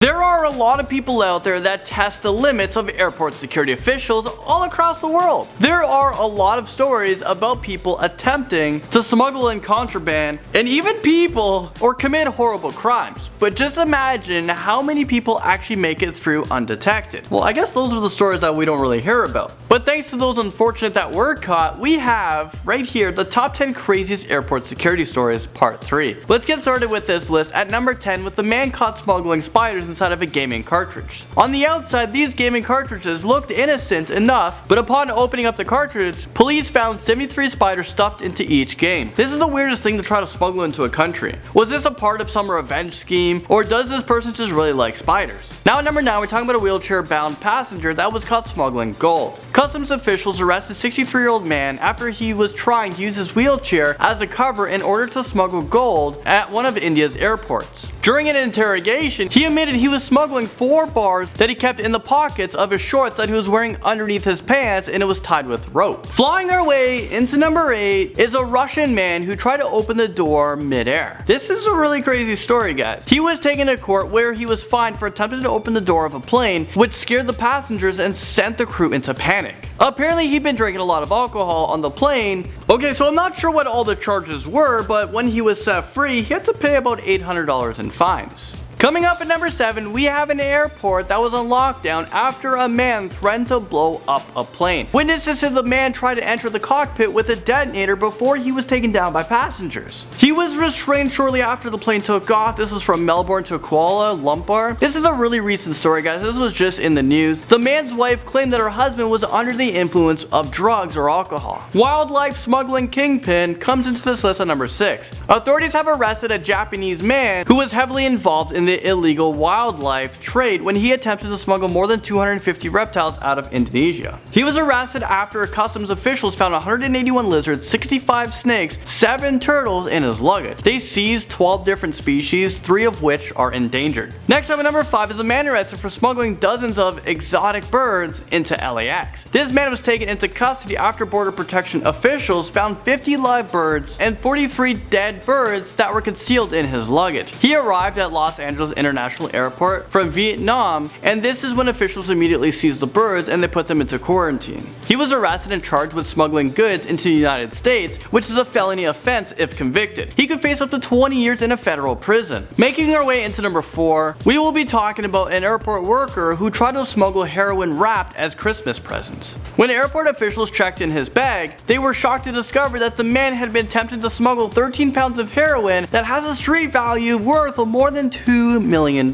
There are a lot of people out there that test the limits of airport security officials all across the world. There are a lot of stories about people attempting to smuggle in contraband and even people or commit horrible crimes. But just imagine how many people actually make it through undetected. Well, I guess those are the stories that we don't really hear about. But thanks to those unfortunate that were caught, we have right here the top 10 craziest airport security stories part 3. Let's get started with this list at number 10 with the man caught smuggling spiders inside of a gaming cartridge. On the outside, these gaming cartridges looked innocent enough, but upon opening up the cartridge, police found 73 spiders stuffed into each game. This is the weirdest thing to try to smuggle into a country. Was this a part of some revenge scheme, or does this person just really like spiders? Now at number 9, we're talking about a wheelchair-bound passenger that was caught smuggling gold. Customs officials arrested a 63-year-old man after he was trying to use his wheelchair as a cover in order to smuggle gold at one of India's airports. During an interrogation, he admitted he was smuggling 4 bars that he kept in the pockets of his shorts that he was wearing underneath his pants, and it was tied with rope. Flying our way into number 8 is a Russian man who tried to open the door mid-air. This is a really crazy story, guys. He was taken to court where he was fined for attempting to open the door of a plane, which scared the passengers and sent the crew into panic. Apparently he'd been drinking a lot of alcohol on the plane. Okay, so I'm not sure what all the charges were, but when he was set free, he had to pay about $800 in fines. Coming up at number 7, we have an airport that was on lockdown after a man threatened to blow up a plane. Witnesses said the man tried to enter the cockpit with a detonator before he was taken down by passengers. He was restrained shortly after the plane took off. This is from Melbourne to Kuala Lumpur. This is a really recent story, guys. This was just in the news. The man's wife claimed that her husband was under the influence of drugs or alcohol. Wildlife smuggling kingpin comes into this list at number 6. Authorities have arrested a Japanese man who was heavily involved in the illegal wildlife trade when he attempted to smuggle more than 250 reptiles out of Indonesia. He was arrested after customs officials found 181 lizards, 65 snakes, 7 turtles in his luggage. They seized 12 different species, 3 of which are endangered. Next up at number 5 is a man arrested for smuggling dozens of exotic birds into LAX. This man was taken into custody after border protection officials found 50 live birds and 43 dead birds that were concealed in his luggage. He arrived at Los Angeles International Airport from Vietnam, and this is when officials immediately seized the birds and they put them into quarantine. He was arrested and charged with smuggling goods into the United States, which is a felony offense if convicted. He could face up to 20 years in a federal prison. Making our way into number 4, we will be talking about an airport worker who tried to smuggle heroin wrapped as Christmas presents. When airport officials checked in his bag, they were shocked to discover that the man had been tempted to smuggle 13 pounds of heroin that has a street value worth of more than $2 million.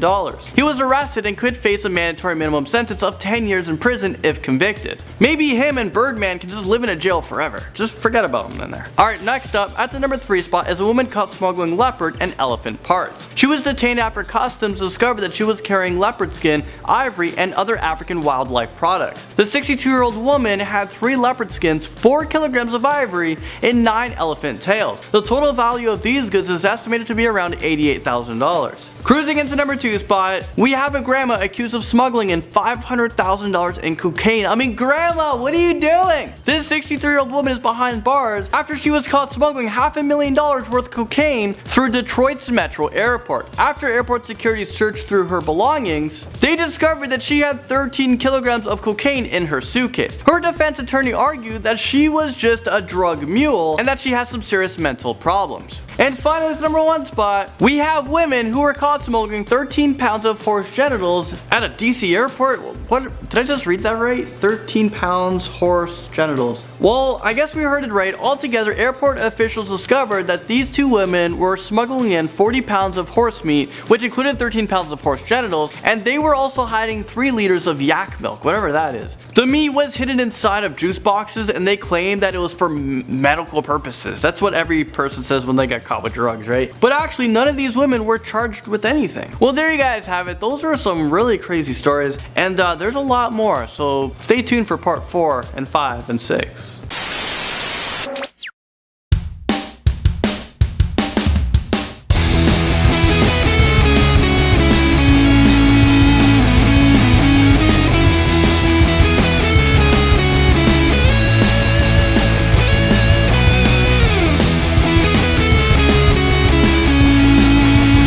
He was arrested and could face a mandatory minimum sentence of 10 years in prison if convicted. Maybe him and Birdman can just live in a jail forever. Just forget about him in there. Alright, next up at the number 3 spot is a woman caught smuggling leopard and elephant parts. She was detained after customs discovered that she was carrying leopard skin, ivory, and other African wildlife products. The 62-year-old woman had 3 leopard skins, 4 kilograms of ivory, and 9 elephant tails. The total value of these goods is estimated to be around $88,000. Cruising into number 2 spot, we have a grandma accused of smuggling in $500,000 in cocaine. I mean, grandma, what are you doing? This 63-year-old woman is behind bars after she was caught smuggling $500,000 worth of cocaine through Detroit's Metro Airport. After airport security searched through her belongings, they discovered that she had 13 kilograms of cocaine in her suitcase. Her defense attorney argued that she was just a drug mule and that she has some serious mental problems. And finally, at the number 1 spot, we have women who were caught smuggling 13 pounds of horse genitals at a DC airport. What? Did I just read that right? 13 pounds horse genitals. Well, I guess we heard it right. Altogether, airport officials discovered that these 2 women were smuggling in 40 pounds of horse meat, which included 13 pounds of horse genitals, and they were also hiding 3 liters of yak milk, whatever that is. The meat was hidden inside of juice boxes, and they claimed that it was for medical purposes. That's what every person says when they get caught with drugs, right? But actually, none of these women were charged with anything. Well, there you guys have it. Those are some really crazy stories, and there's a lot more, so stay tuned for part 4 and 5 and 6.